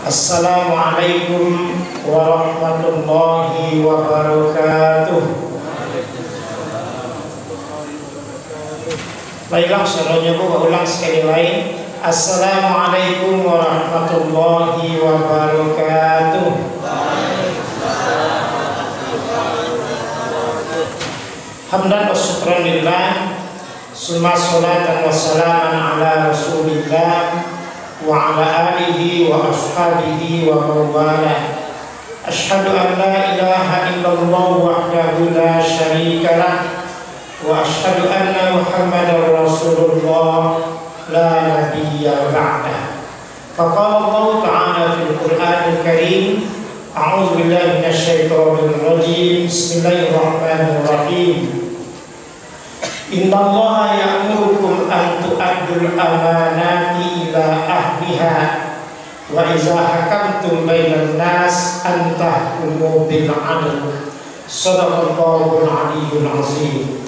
Assalamualaikum warahmatullahi wabarakatuh. Baiklah, saudara ulang sekali lagi. Assalamualaikum warahmatullahi wabarakatuh. Hamdan wa syukran lillah, summa salatan wa salaman ala rasulillah wa ala alihi wa ashabihi wa mawalah. Ashhadu an la ilaha illallah wahdahu la syarika lah wa ashhadu anna muhammadar rasulullah la nabiyya ba'dah. Faqala Allah ta'ala fil Qur'anil Karim, a'udzu billahi minasy syaithanir rajim. Bismillahirrahmanirrahim. Innallaha ya'murukum an tu'addul amanati ila ahliha wa idza hakamtum bainan nas an tahkumu bil 'adl. Shadaqallahul 'aliyyul 'azim.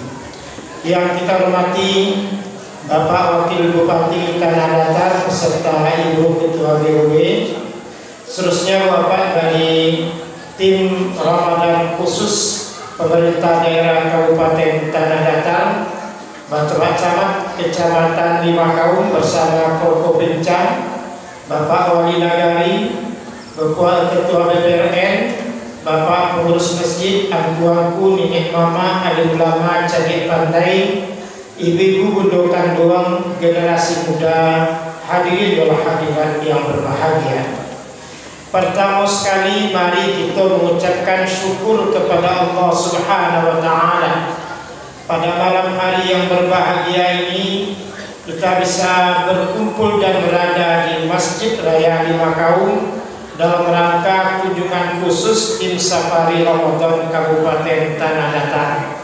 Yang kita hormati Bapak Wakil Bupati Tanah Datar beserta Ibu Ketua BW, seterusnya Bapak dari tim Ramadan khusus Pemerintah Daerah Kabupaten Tanah Datar, Bapak Camat Kecamatan Limakaum bersama Forkopimda, Bapak Wali Nagari, Bapak Ketua BPRN, Bapak Pengurus Masjid, Angkuangku, Nenek Mama, Alim Ulama, Cagek Pandai, Ibu-ibu Gundokan Doang, generasi muda, hadirin dan hadirat yang berbahagia. Pertama sekali mari kita mengucapkan syukur kepada Allah Subhanahu wa Ta'ala. Pada malam hari yang berbahagia ini kita bisa berkumpul dan berada di Masjid Raya Limakaum dalam rangka kunjungan khusus tim Safari Ramadan Kabupaten Tanah Datar.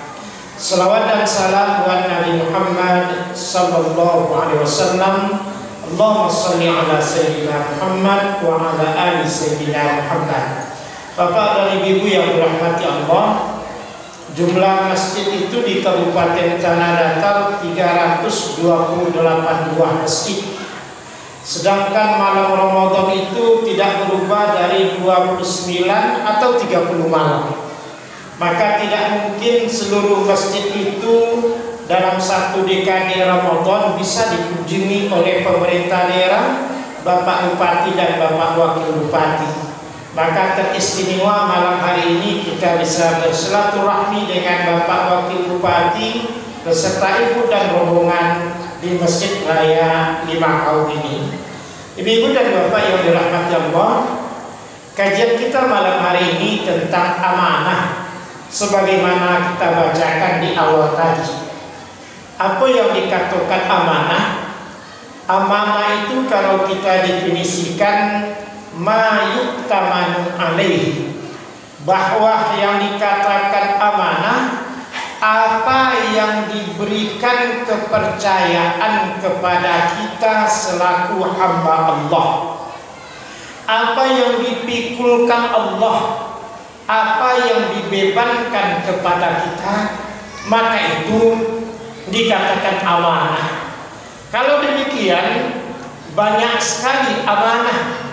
Salawat dan salam buat Nabi Muhammad sallallahu alaihi wasallam. Allahumma shalli ala sayyidina Muhammad wa ala ali sayyidina Muhammad. Bapak dan Ibu yang dirahmati Allah, jumlah masjid itu di Kabupaten Tanah Datar 328 buah masjid. Sedangkan malam Ramadan itu tidak berubah dari 29 atau 30 malam. Maka tidak mungkin seluruh masjid itu dalam satu dekade Ramadan bisa dikunjungi oleh pemerintah daerah, Bapak Bupati dan Bapak Wakil Bupati. Maka teristimewa malam hari ini kita bisa bersilaturahmi dengan Bapak Wakil Bupati beserta ibu dan rombongan di Masjid Raya Limakaum ini. Ibu-ibu dan bapak yang dirahmati Allah, kajian kita malam hari ini tentang amanah. Sebagaimana kita bacakan di awal tadi, apa yang dikatakan amanah? Amanah itu kalau kita definisikan ma yu'tamanu alaihi, bahwa yang dikatakan amanah apa yang diberikan kepercayaan kepada kita selaku hamba Allah, apa yang dipikulkan Allah, apa yang dibebankan kepada kita, maka itu dikatakan amanah. Kalau demikian banyak sekali amanah,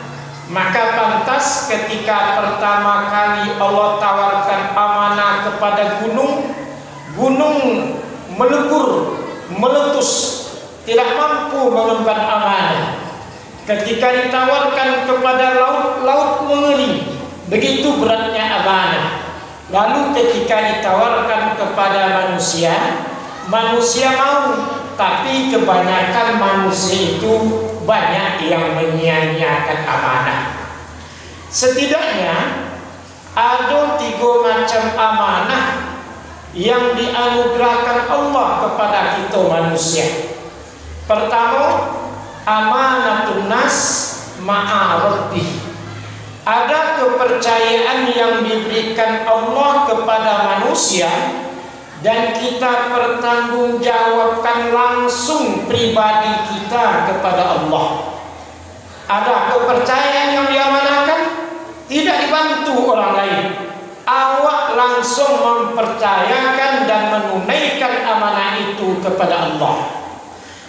maka pantas ketika pertama kali Allah tawarkan amanah kepada gunung, gunung melebur, meletus, tidak mampu mengemban amanah. Ketika ditawarkan kepada laut, laut mengering, begitu beratnya amanah. Lalu ketika ditawarkan kepada manusia, manusia mau, tapi kebanyakan manusia itu banyak yang menyia-nyiakan amanah. Setidaknya ada 3 macam amanah yang dianugerahkan Allah kepada kita manusia. Pertama, amanatun nas ma'a rabbih. Ada kepercayaan yang diberikan Allah kepada manusia dan kita pertanggungjawabkan langsung pribadi kita kepada Allah. Ada kepercayaan yang diamanahkan, tidak dibantu orang lain. Awak langsung mempercayakan dan menunaikan amanah itu kepada Allah.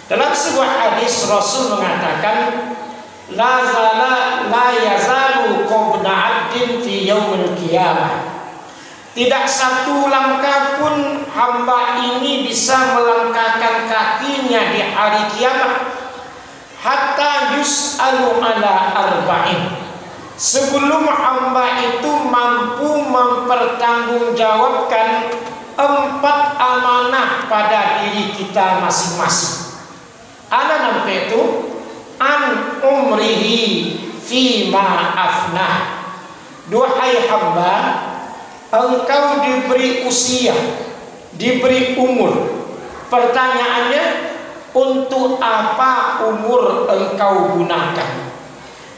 Dalam sebuah hadis Rasul mengatakan, la yaumil qiyamah. Tidak satu langkah pun hamba ini bisa melangkahkan kakinya di hari kiamat hatta yus'alu ala arba'in, sebelum hamba itu mampu mempertanggungjawabkan 4 amanah pada diri kita masing-masing. Ana nampe itu an umrihi fima afnah. Duhai hamba, engkau diberi usia, diberi umur. Pertanyaannya, untuk apa umur engkau gunakan?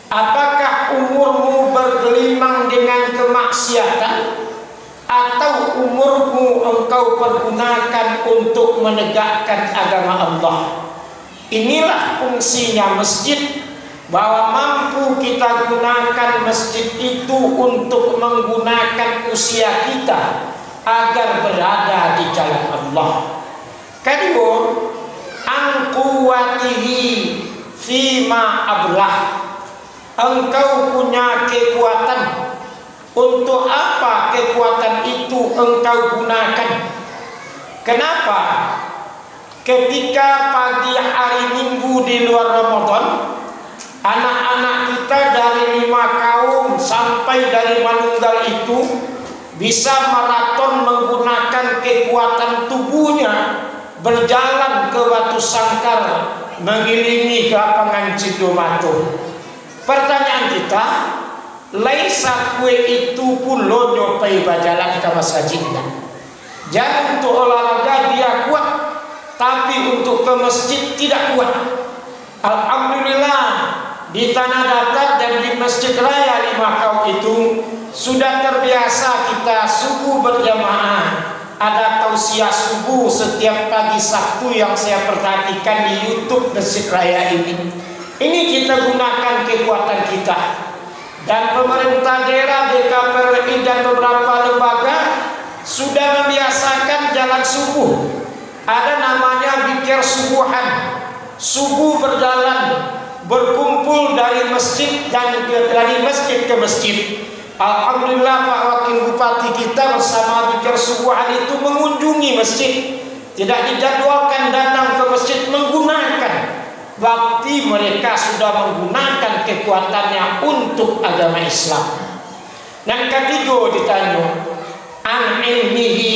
Apakah umurmu bergelimang dengan kemaksiatan, atau umurmu engkau pergunakan untuk menegakkan agama Allah? Inilah fungsinya masjid, bahwa mampu kita gunakan masjid itu untuk menggunakan usia kita agar berada di jalan Allah. Kedua, angkuwatihi fima ablah, engkau punya kekuatan. Untuk apa kekuatan itu engkau gunakan? Kenapa ketika pagi hari Minggu di luar Ramadan, anak-anak kita dari 5 kaum sampai dari Manunggal itu bisa maraton menggunakan kekuatan tubuhnya, berjalan ke Batu Sangkar, mengelilingi lapangan Cidomatu. Pertanyaan kita, laisa kue itu pun lo nyopai bajalan ke masjidnya. Jangan untuk olahraga dia kuat, tapi untuk ke masjid tidak kuat. Alhamdulillah, di Tanah Datar dan di Masjid Raya 5 kaum itu sudah terbiasa kita subuh berjamaah. Ada tausiah subuh setiap pagi Sabtu yang saya perhatikan di YouTube Masjid Raya ini. Ini kita gunakan kekuatan kita. Dan pemerintah daerah, DKPRI dan beberapa lembaga sudah membiasakan jalan subuh. Ada namanya zikir subuhan. Subuh berjalan, berkumpul dari masjid dan dari masjid ke masjid. Alhamdulillah Pak Wakil Bupati kita bersama zikir subuhan itu mengunjungi masjid. Tidak dijadwalkan datang ke masjid, menggunakan bakti mereka sudah menggunakan kekuatannya untuk agama Islam. Dan ketiga ditanya, an ilmihi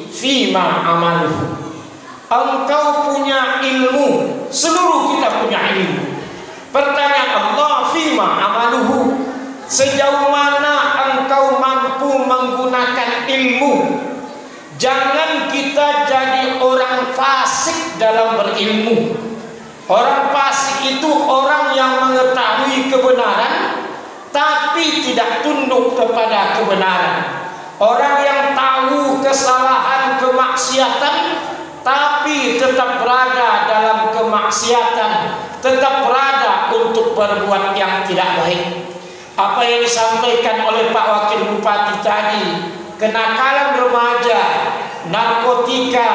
fima amaluhu, engkau punya ilmu, seluruh kita punya ilmu. Pertanyaan Allah, fima amaluhu, sejauh mana engkau mampu menggunakan ilmu. Jangan kita jadi orang fasik dalam berilmu. Orang fasik itu orang yang mengetahui kebenaran tapi tidak tunduk kepada kebenaran. Orang yang tahu kesalahan kemaksiatan tapi tetap berada dalam kemaksiatan, tetap berada untuk berbuat yang tidak baik. Apa yang disampaikan oleh Pak Wakil Bupati tadi, kenakalan remaja, narkotika,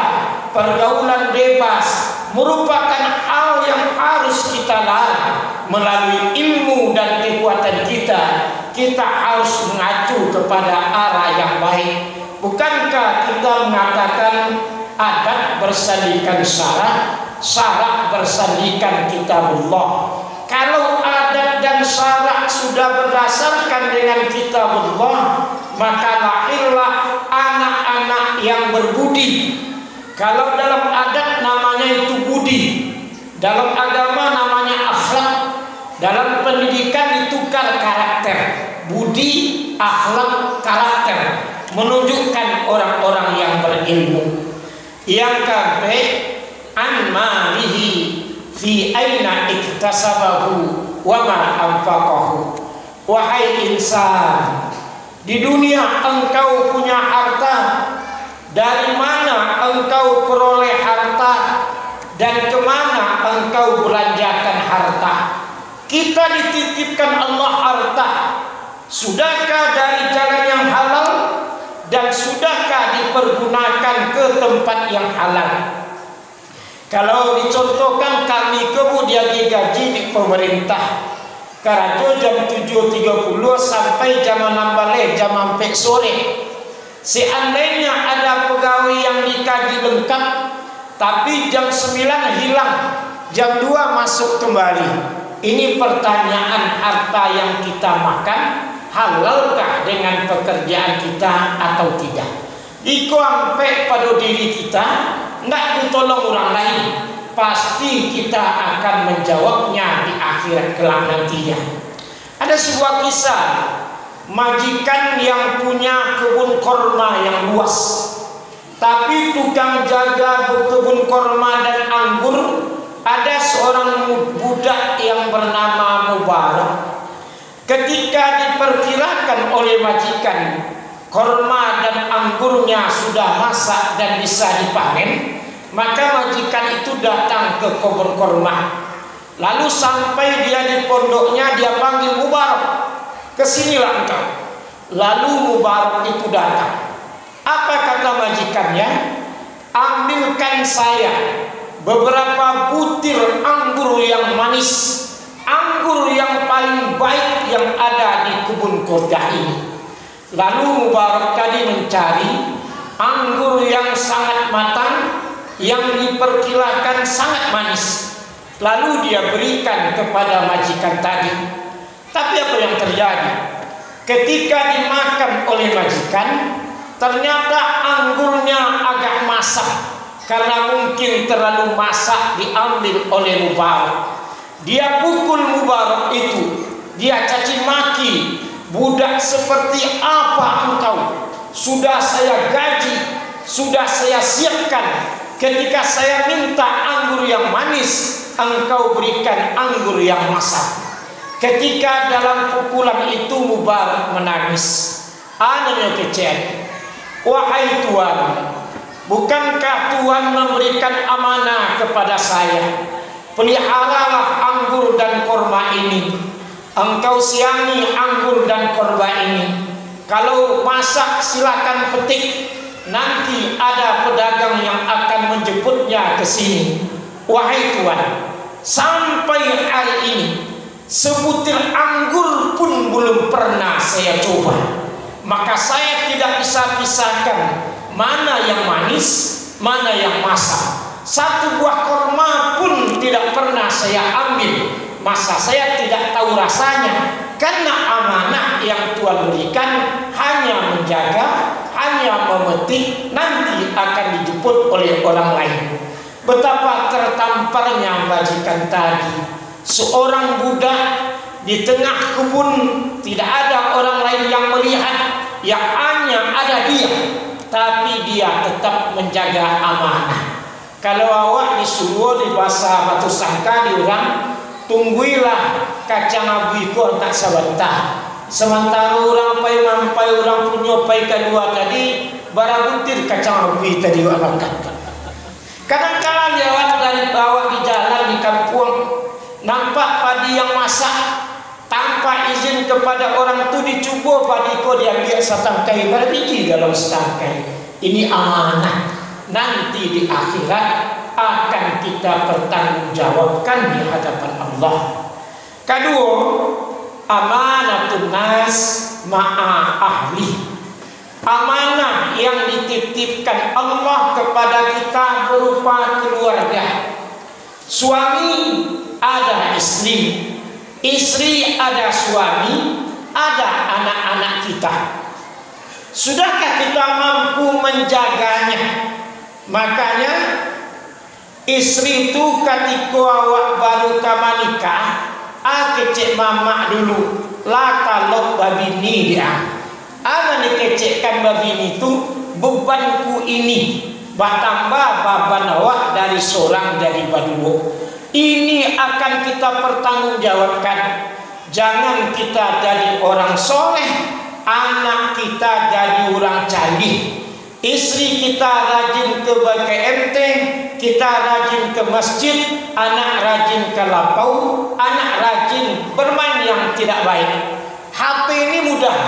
pergaulan bebas merupakan hal yang harus kita larang. Melalui ilmu dan kekuatan kita, kita harus mengacu kepada arah yang baik. Bukankah kita mengatakan adat bersandingkan syarak, syarak bersandingkan kitabullah? Kalau adat dan syarak sudah berdasarkan dengan kitabullah, maka lahirlah anak-anak yang berbudi. Kalau dalam adat namanya itu budi, dalam agama namanya akhlak, dalam pendidikan itu karakter. Budi, akhlak, karakter menunjukkan orang-orang yang berilmu. Yang keempat, an malihi fi aina iktasabahu wa ma anfaqahu. Wahai insan, di dunia engkau punya harta, dari mana engkau peroleh harta dan kemana engkau belanjakan harta? Kita dititipkan Allah harta, sudahkah dari jalan yang halal dan sudahkah dipergunakan ke tempat yang halal? Kalau dicontohkan kami kemudian digaji di pemerintah, Karajo jam 7.30 sampai jam 6 balik, jam sampai sore. Seandainya ada pegawai yang dikaji lengkap, tapi jam 9 hilang, jam 2 masuk kembali. Ini pertanyaan harta yang kita makan, halalkah dengan pekerjaan kita atau tidak? Jika sampai pada diri kita, tidak ditolong orang lain, pasti kita akan menjawabnya di akhirat kelak nantinya. Ada sebuah kisah majikan yang punya kebun korma yang luas, tapi tukang jaga kebun korma dan anggur ada seorang budak yang bernama Mubarak. Ketika diperkirakan oleh majikan korma dan anggurnya sudah masak dan bisa dipanen, maka majikan itu datang ke kebun korma. Lalu sampai dia di pondoknya, dia panggil Mubarak, kesinilah engkau. Lalu Mubarak itu datang. Apa kata majikannya? Ambilkan saya beberapa butir anggur yang manis, anggur yang paling baik yang ada di kebun korma ini. Lalu Mubarak tadi mencari anggur yang sangat matang, yang diperkirakan sangat manis. Lalu dia berikan kepada majikan tadi. Tapi apa yang terjadi? Ketika dimakan oleh majikan, ternyata anggurnya agak masak. Karena mungkin terlalu masak diambil oleh Mubarak. Dia pukul Mubarak itu, dia caci maki. Budak seperti apa engkau? Sudah saya gaji, sudah saya siapkan. Ketika saya minta anggur yang manis, engkau berikan anggur yang masak. Ketika dalam pukulan itu Mubarak menangis. Anaknya kecil, wahai Tuhan, bukankah Tuhan memberikan amanah kepada saya? Peliharalah anggur dan korma ini. Engkau siangi anggur dan korma ini. Kalau masak silakan petik. Nanti ada pedagang yang akan menjemputnya ke sini. Wahai Tuhan, sampai hari ini sebutir anggur pun belum pernah saya coba. Maka saya tidak bisa pisahkan mana yang manis, mana yang masak. Satu buah korma pun tidak pernah saya ambil. Masa saya tidak tahu rasanya? Karena amanah yang Tuhan berikan hanya menjaga, hanya memetik, nanti akan dijemput oleh orang lain. Betapa tertamparnya majikan tadi. Seorang budak di tengah kebun, tidak ada orang lain yang melihat, yang hanya ada dia, tapi dia tetap menjaga amanah. Kalau awak disuruh di bahasa batu sangka di orang, tungguilah kacang abu itu tak sebentar. Sementara orang pai mampai orang punya pai kedua tadi, barang butir kacang abu tadi awak makan. Kadang-kadang lewat dari bawah di jalan di kampung, nampak padi yang masak, tanpa izin kepada orang itu dicuba padi ko diambil setangkai berbiji dalam setangkai. Ini amanah. Nanti di akhirat akan kita pertanggungjawabkan di hadapan Allah. Kedua, amanatun nas ma'a ahli. Amanah yang dititipkan Allah kepada kita berupa keluarga. Suami ada istri, istri ada suami, ada anak-anak kita. Sudahkah kita mampu menjaganya? Makanya istri itu ketika awak baru nikah, kecek mamak dulu, lata lok babini dia. Ana dikecekkan babini itu bebanku ini, bertambah beban awak dari seorang jadi berdua. Ini akan kita pertanggungjawabkan. Jangan kita jadi orang soleh, anak kita jadi orang candi. Istri kita rajin ke BKMT, kita rajin ke masjid, anak rajin ke lapau, anak rajin bermain yang tidak baik. HP ini mudah.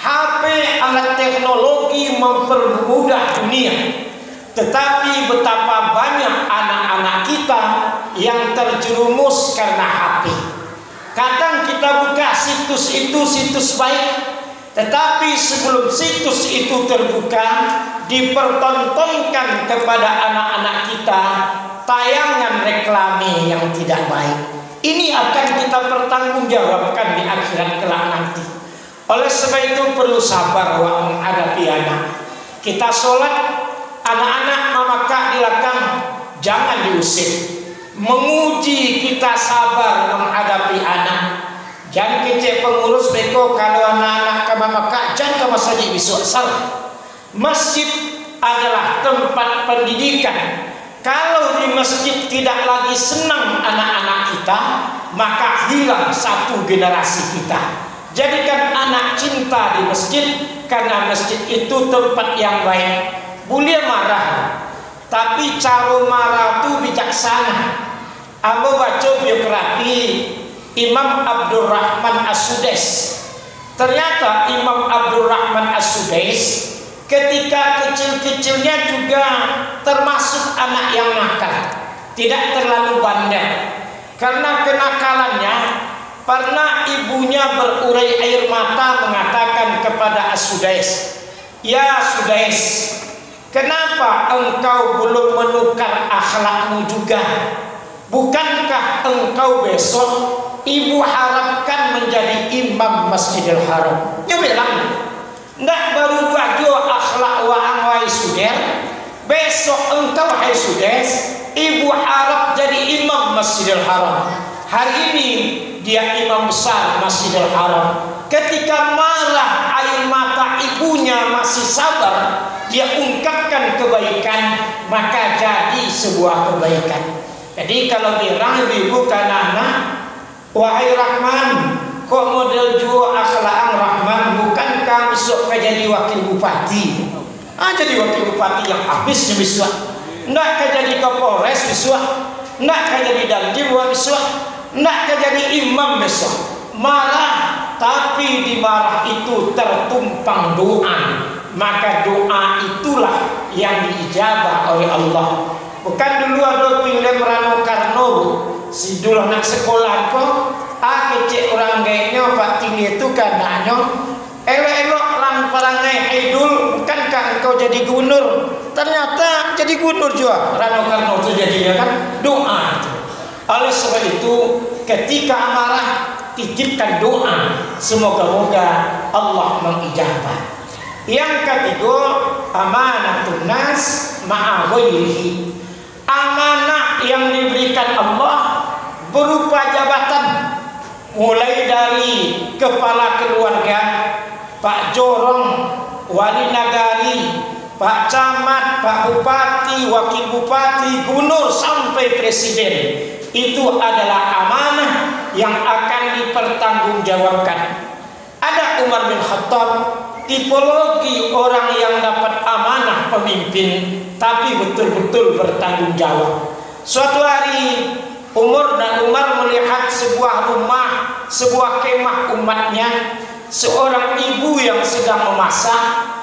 HP alat teknologi mempermudah dunia. Tetapi betapa banyak anak-anak kita yang terjerumus karena HP. Kadang kita buka situs itu situs baik, tetapi sebelum situs itu terbuka, dipertontonkan kepada anak-anak kita tayangan reklame yang tidak baik. Ini akan kita pertanggungjawabkan di akhirat kelak nanti. Oleh sebab itu perlu sabar menghadapi anak. Kita sholat, anak-anak memakak di belakang, jangan diusir. Menguji kita sabar menghadapi anak. Jangan kecek pengurus beko kalau anak-anak ke memakak, jangan ke masjid besok, salah. Masjid adalah tempat pendidikan. Kalau di masjid tidak lagi senang anak-anak kita, maka hilang satu generasi kita. Jadikan anak cinta di masjid, karena masjid itu tempat yang baik. Boleh marah, tapi cara marah itu bijaksana. Aku baca biografi Imam Abdurrahman As-Sudais. Ternyata Imam Abdurrahman As-Sudais ketika kecil-kecilnya juga termasuk anak yang nakal, tidak terlalu bandel. Karena kenakalannya, pernah ibunya berurai air mata mengatakan kepada As-Sudais, "Ya Sudais, kenapa engkau belum menukar akhlakmu juga? Bukankah engkau besok ibu harapkan menjadi imam Masjidil Haram?" Dia bilang, "Nggak baru baju akhlak wahang wahai Suder, besok engkau wahai Sudais, ibu harap jadi imam Masjidil Haram." Hari ini dia imam besar Masjidil Haram. Ketika marah air mata ibunya masih sabar, dia ungkapkan kebaikan, maka jadi sebuah kebaikan. Jadi kalau bilang ibu kan anak, "Wahai Rahman, kok model jual akhlak Rahman, bukankah besok jadi wakil bupati?" Jadi wakil bupati yang habis besok. Enggak jadi Kapolres besok. Enggak jadi dandim besok. Enggak jadi imam besok. Marah, tapi di marah itu tertumpang doa. Maka doa itulah yang diijabah oleh Allah. Bukan dulu ada film Rano Karno, si dulu anak sekolah kok, kecek orang gayanya Pak Tinggi itu kanannya, elok-elok lang parangai Haidul, bukankah engkau jadi gubernur? Ternyata jadi gubernur juga. Rano Karno itu jadinya kan doa itu. Oleh sebab itu, ketika amarah, titipkan doa, semoga-moga Allah mengijabah. Yang ketiga, amanatun nas ma'a ghairihi. Amanah yang diberikan Allah berupa jabatan, mulai dari kepala keluarga, Pak Jorong, wali nagari, Pak Camat, Pak Bupati, Wakil Bupati, Gubernur sampai Presiden. Itu adalah amanah yang akan dipertanggungjawabkan. Ada Umar bin Khattab, tipologi orang yang dapat amanah pemimpin, tapi betul-betul bertanggung jawab. Suatu hari Umar melihat sebuah rumah, sebuah kemah umatnya, seorang ibu yang sedang memasak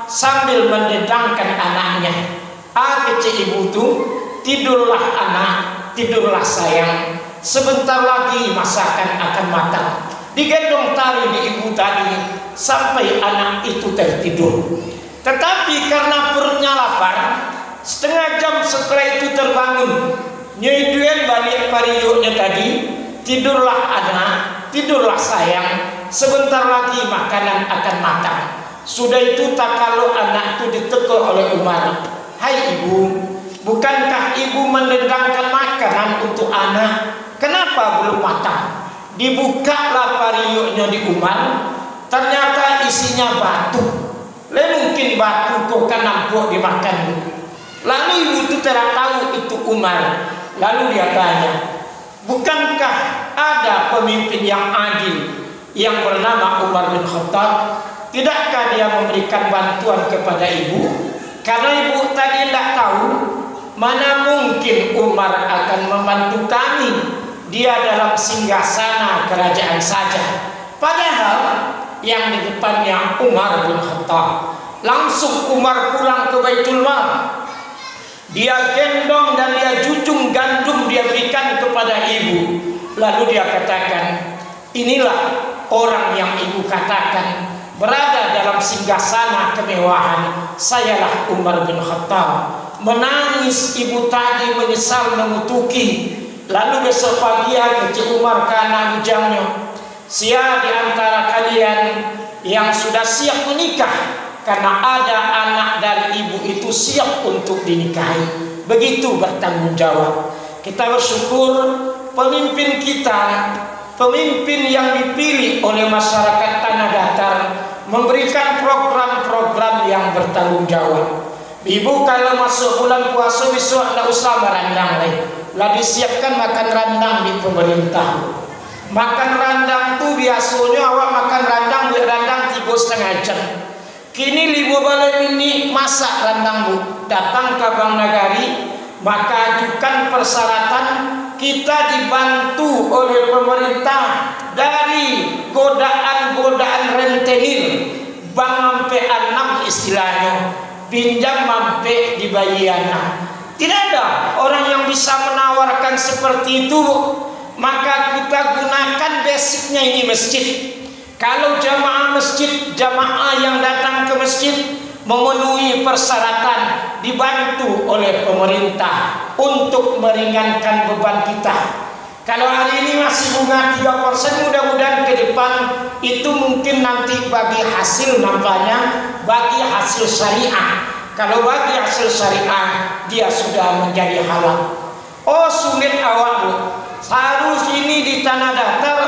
sambil mendedangkan anaknya. Kecil ibu itu, tidurlah anak, tidurlah sayang, sebentar lagi masakan akan matang. Digendong tali di ibu tadi sampai anak itu tertidur. Tetapi karena perutnya lapar, setengah jam setelah itu terbangun, nyiduan balik pariyuknya tadi, tidurlah anak, tidurlah sayang, sebentar lagi makanan akan matang. Sudah itu tak kalau anak itu ditegur oleh Umar, "Hai ibu, bukankah ibu mendendangkan makanan untuk anak? Kenapa belum matang?" Dibukalah pariyuknya di Umar, ternyata isinya batu. Mungkin batu kok kan nampuk dimakan. Lalu ibu itu tidak tahu itu Umar. Lalu dia tanya, "Bukankah ada pemimpin yang adil yang bernama Umar bin Khattab? Tidakkah dia memberikan bantuan kepada ibu?" Karena ibu tadi tidak tahu, mana mungkin Umar akan membantu kami. Dia dalam singgasana kerajaan saja. Padahal yang di depannya Umar bin Khattab. Langsung Umar pulang ke Baitul Mal. Dia gendong dan dia junjung gandum dia berikan kepada ibu. Lalu dia katakan, Inilah orang yang ibu katakan berada dalam singgasana kemewahan. Sayalah Umar bin Khattab. Menangis ibu tadi, menyesal mengutuki. Lalu besok pagi Kecik Umar karena ujangnya, siapa di antara kalian yang sudah siap menikah? Karena ada anak dari ibu itu siap untuk dinikahi. Begitu bertanggung jawab. Kita bersyukur pemimpin kita, pemimpin yang dipilih oleh masyarakat Tanah Datar, memberikan program-program yang bertanggung jawab. Ibu kalau masuk bulan puasa besok tidak usah berandang lagi. Lah disiapkan makan randang di pemerintah. Makan randang tu biasanya awak makan randang 3,5 jam. Kini libu balai ini masak randang bu. Datang ke Bank Nagari, maka ajukan persyaratan, kita dibantu oleh pemerintah dari godaan-godaan rentenir, bank sampai 6 istilahnya, pinjam sampai dibayar anak. Tidak ada orang yang bisa menawarkan seperti itu. Maka kita gunakan basicnya ini masjid. Kalau jamaah masjid, jamaah yang datang ke masjid memenuhi persyaratan, dibantu oleh pemerintah untuk meringankan beban kita. Kalau hari ini masih bunga 3%, mudah-mudahan ke depan itu mungkin nanti bagi hasil nampaknya bagi hasil syariah. Kalau bagi hasil syariah dia sudah menjadi halal. Oh sulit awak bu. Harus ini di Tanah Datar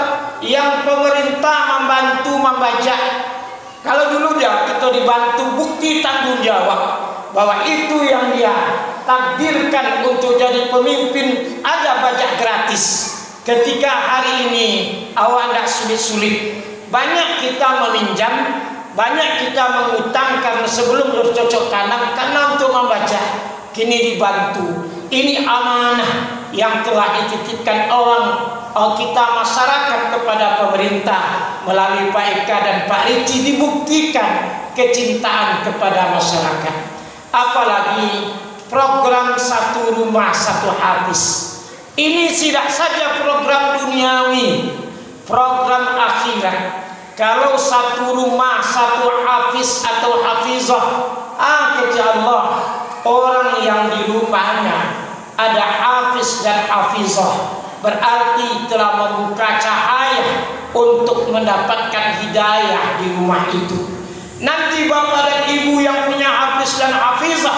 yang pemerintah membantu membaca. Kalau dulu dia kita dibantu bukti tanggung jawab bahwa itu yang dia takdirkan untuk jadi pemimpin, ada bajak gratis. Ketika hari ini awak tidak sulit-sulit, banyak kita meminjam, banyak kita mengutang karena sebelum bercocok tanam karena untuk membaca. Kini dibantu. Ini amanah yang telah dititipkan kita masyarakat kepada pemerintah melalui Pak Eka dan Pak Ricci, dibuktikan kecintaan kepada masyarakat. Apalagi program satu rumah satu hafiz. Ini tidak saja program duniawi, program akhirat. Kalau satu rumah satu hafiz atau hafizah, kata Allah, orang yang di rumahnya ada hafiz dan hafizah berarti telah membuka cahaya untuk mendapatkan hidayah di rumah itu. Nanti bapak dan ibu yang punya hafiz dan hafizah,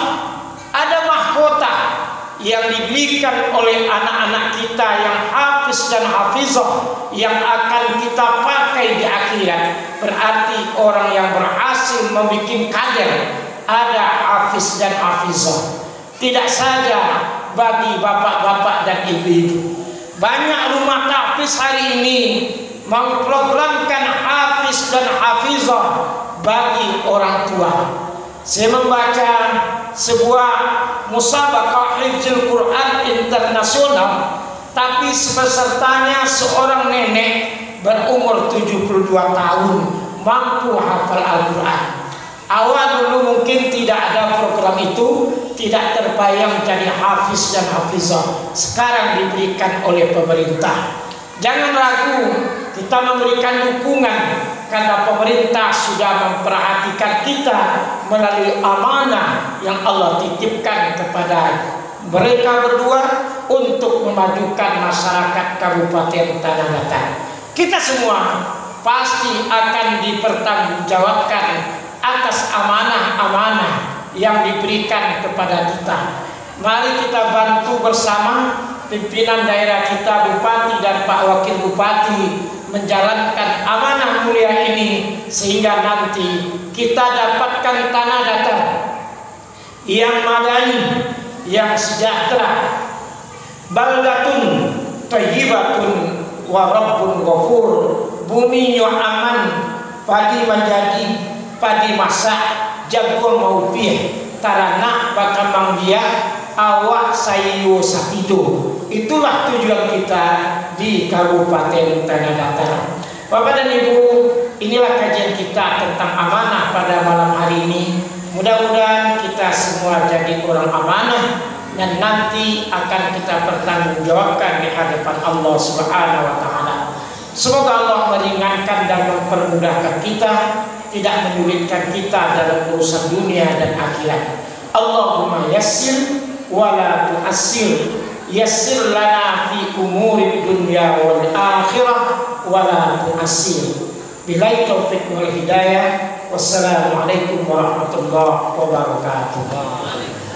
ada mahkota yang diberikan oleh anak-anak kita yang hafiz dan hafizah yang akan kita pakai di akhirat. Berarti orang yang berhasil membuat kader ada hafiz dan hafizah. Tidak saja bagi bapak-bapak dan ibu-ibu. Banyak rumah tahfiz hari ini memprogramkan hafiz dan hafizah bagi orang tua. Saya membaca sebuah musabaqah hifdzul Quran internasional, tapi pesertanya seorang nenek berumur 72 tahun mampu hafal Al-Quran. Awal dulu mungkin tidak ada program itu, tidak terbayang jadi hafiz dan hafizah. Sekarang diberikan oleh pemerintah. Jangan ragu, kita memberikan dukungan karena pemerintah sudah memperhatikan kita melalui amanah yang Allah titipkan kepada mereka berdua untuk memajukan masyarakat Kabupaten Tanah Datar. Kita semua pasti akan dipertanggungjawabkan atas amanah-amanah yang diberikan kepada kita. Mari kita bantu bersama pimpinan daerah kita, Bupati dan Pak Wakil Bupati menjalankan amanah mulia ini sehingga nanti kita dapatkan Tanah Datar yang madani, yang sejahtera, baldatun thayyibatun wa rabbun ghafur, bumi yang aman, padi menjadi padi masak, jago mau pieh, tarana bakal manggia, awak sayu satido. Itulah tujuan kita di Kabupaten Tanah Datar. Bapak dan Ibu, inilah kajian kita tentang amanah pada malam hari ini. Mudah-mudahan kita semua jadi orang amanah dan nanti akan kita pertanggungjawabkan di hadapan Allah Subhanahu wa Ta'ala. Semoga Allah meringankan dan mempermudahkan kita, tidak menyulitkan kita dalam urusan dunia dan akhirat. Allahumma yassir wa la tu'assir. Yassir lana fi umuri dunya wal akhirah wa la tu'assir. Billahi taufiq wal hidayah. Wassalamualaikum warahmatullahi wabarakatuh.